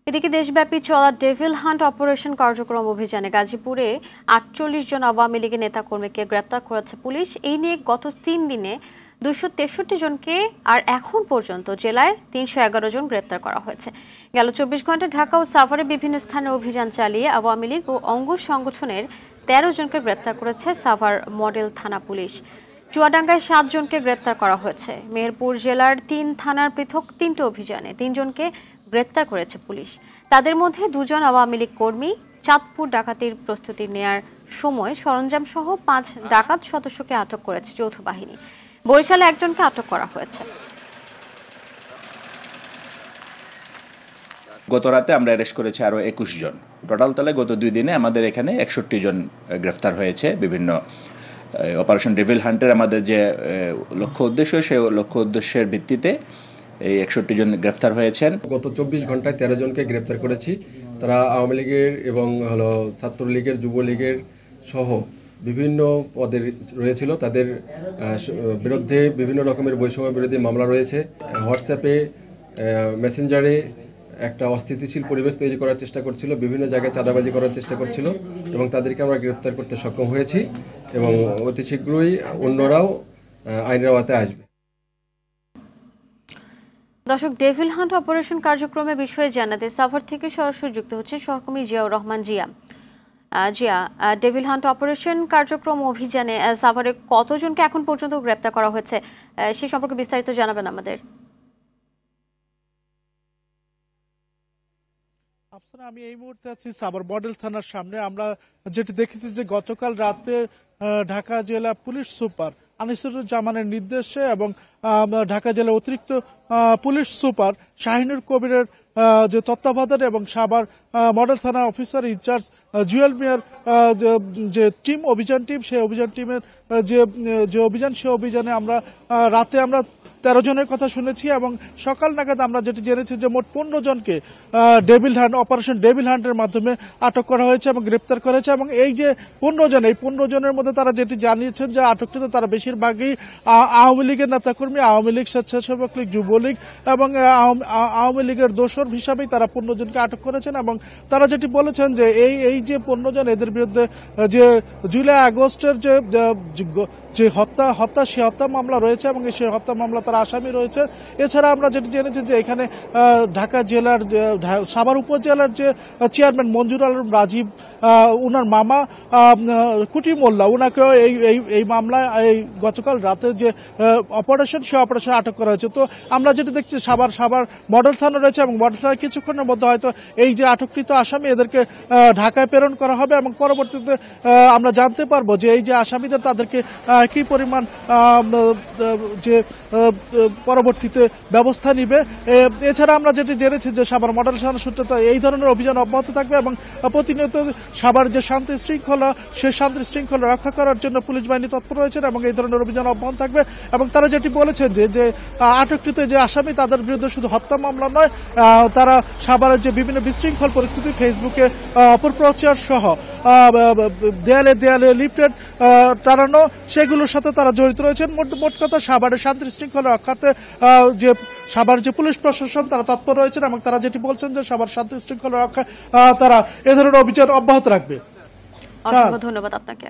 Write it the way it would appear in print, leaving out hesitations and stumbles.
এদিকে দেশব্যাপী চলা ডেভিল হান্ট অপারেশন কার্যক্রম অভিযানে গাজীপুরে ৪৮ জন আওয়ামী লীগের নেতাকর্মীকে গ্রেপ্তার করেছে পুলিশ। এই নিয়ে গত ৩ দিনে ২৬৩ জনকে আর এখন পর্যন্ত জেলায় ৩১১ জন গ্রেপ্তার করা হয়েছে। গেল ২৪ ঘন্টা ঢাকা ও সাভারে বিভিন্ন স্থানে অভিযান চালিয়ে আওয়ামী লীগ ও অঙ্গ সংগঠনের ১৩ জনকে গ্রেপ্তার করেছে সাভার মডেল থানা পুলিশ। চুয়াডাঙ্গায় ৭ জনকে গ্রেপ্তার করা হয়েছে। মেহেরপুর জেলার ৩ থানার পৃথক ৩টি অভিযানে ৩ জনকে গ্রেপ্তার করেছে পুলিশ। তাদের মধ্যে ২ জন আওয়ামী লীগ কর্মী। চাঁদপুর ডাকাতির প্রস্তুতি নেয়ার সময় সরঞ্জাম সহ ৫ ডাকাত সদস্যকে আটক করেছে যৌথ বাহিনী। বরিশালে একজনকে আটক করা হয়েছে। গত রাতে আমরা অ্যারেস্ট করেছি আরো ২১ জন। টোটাল তাহলে গত ২ দিনে আমাদের এখানে ৬১ জন গ্রেফতার হয়েছে। বিভিন্ন অপারেশন ডেভিল হান্টের আমাদের যে লক্ষ্য উদ্দেশ্য, সেই লক্ষ্য উদ্দেশ্যের ভিত্তিতে এই ৬১ জন গ্রেফতার হয়েছেন। গত ২৪ ঘন্টায় ১৩ জনকে গ্রেফতার করেছি। তারা আওয়ামী লীগের এবং ছাত্রলীগের, যুবলীগের সহ বিভিন্ন পদে রয়েছিল। তাদের বিরুদ্ধে বিভিন্ন রকমের বৈষম্য বিরোধী মামলা রয়েছে। হোয়াটসঅ্যাপে, মেসেঞ্জারে একটা অস্থিতিশীল পরিবেশ তৈরি করার চেষ্টা করছিল, বিভিন্ন জায়গায় চাঁদাবাজি করার চেষ্টা করছিল এবং তাদেরকে আমরা গ্রেফতার করতে সক্ষম হয়েছি এবং অতি শীঘ্রই অন্যরাও আইনের আওতায় আসবে। দর্শক, ডেভিল হান্ট অপারেশন কার্যক্রমের বিষয়ে জানাতে সাভার থেকে সরাসরি যুক্ত হচ্ছে সহকর্মী Ziaur Rahman. Zia, devil hunt operation কার্যক্রম অভিযানে সাভারে কতজনকে এখন পর্যন্ত গ্রেপ্তার করা হয়েছে সে সম্পর্কে বিস্তারিত জানাবেন আমাদের। আমি এই মুহূর্তে আছি সাভার মডেল থানার সামনে। আমরা যেটি দেখেছি যে গতকাল রাতে ঢাকা জেলা পুলিশ সুপার আনিসুজ্জামানের নির্দেশে এবং ঢাকা জেলা অতিরিক্ত পুলিশ সুপার শাহিনুর কবিরের যে তত্ত্বাবধানে এবং সাভার মডেল থানা অফিসার ইনচার্জ জুয়েল মিয়ার যে টিম, অভিযান টিম, সেই অভিযান টিমের যে অভিযান, সেই অভিযানে আমরা রাতে ১৩ জনের কথা শুনেছি এবং সকাল নাগাদ আমরা যেটি জেনেছি যে মোট ১৫ জনকে অপারেশন ডেভিল হান্টের মাধ্যমে আটক করা হয়েছে এবং গ্রেপ্তার করেছে। এবং এই যে ১৫ জন, এই ১৫ জনের মধ্যে তারা যেটি জানিয়েছেন যে আটককৃত তারা বেশিরভাগই আওয়ামী লীগের নেতাকর্মী, আওয়ামী লীগ, স্বেচ্ছাসেবক লীগ, যুবলীগ এবং আওয়ামী লীগের দোসর হিসাবেই তারা ১৫ জনকে আটক করেছেন। এবং তারা যেটি বলেছেন যে এই যে ১৫ জন, এদের বিরুদ্ধে যে জুলাই আগস্টের যে হত্যা সে হত্যা মামলা রয়েছে এবং সেই হত্যা মামলা তারা আসামি রয়েছে। এছাড়া আমরা যেটি জেনেছি যে এখানে ঢাকা জেলার সাভার উপজেলার যে চেয়ারম্যান মঞ্জুর আলম রাজীব, উনার মামা কুটি মোল্লা, উনাকেও এই মামলায় এই গতকাল রাতের যে অপারেশন, সে অপারেশন আটক করা হয়েছে। তো আমরা যেটি দেখছি সাভার মডেল থানা রয়েছে এবং মডেল থানায় কিছুক্ষণের মধ্যে হয়তো এই যে আটককৃত আসামি, এদেরকে ঢাকায় প্রেরণ করা হবে এবং পরবর্তীতে আমরা জানতে পারবো যে এই যে আসামিদের তাদেরকে কি পরিমাণ যে পরবর্তীতে ব্যবস্থা নিবে। এছাড়া আমরা যেটি জেনেছি যে সাভার মডেল থানা সূত্রে এই ধরনের অভিযান অব্যাহত থাকবে এবং প্রতিনিয়ত সাভার যে শান্তি শৃঙ্খলা, সেই শান্তি শৃঙ্খলা রক্ষা করার জন্য পুলিশ বাহিনী তৎপর রয়েছেন এবং এই ধরনের অভিযান অব্যাহত থাকবে। এবং তারা যেটি বলেছেন যে আটককৃত যে আসামি, তাদের বিরুদ্ধে শুধু হত্যা মামলা নয়, তারা সাভারের যে বিভিন্ন বিশৃঙ্খল পরিস্থিতি, ফেসবুকে অপপ্রচার সহ দেয়ালে লিফলেট টানানো, সেগুলোর সাথে তারা জড়িত রয়েছেন। মোট কথা সাভারের শান্তি শৃঙ্খলা রক্ষাতে যে সাভার যে পুলিশ প্রশাসন তারা তৎপর রয়েছেন এবং তারা যেটি বলছেন যে সাভার শান্তি শৃঙ্খলা রক্ষা তারা এ ধরনের অভিযান অব্যাহত রাখবে। অসংখ্য ধন্যবাদ আপনাকে।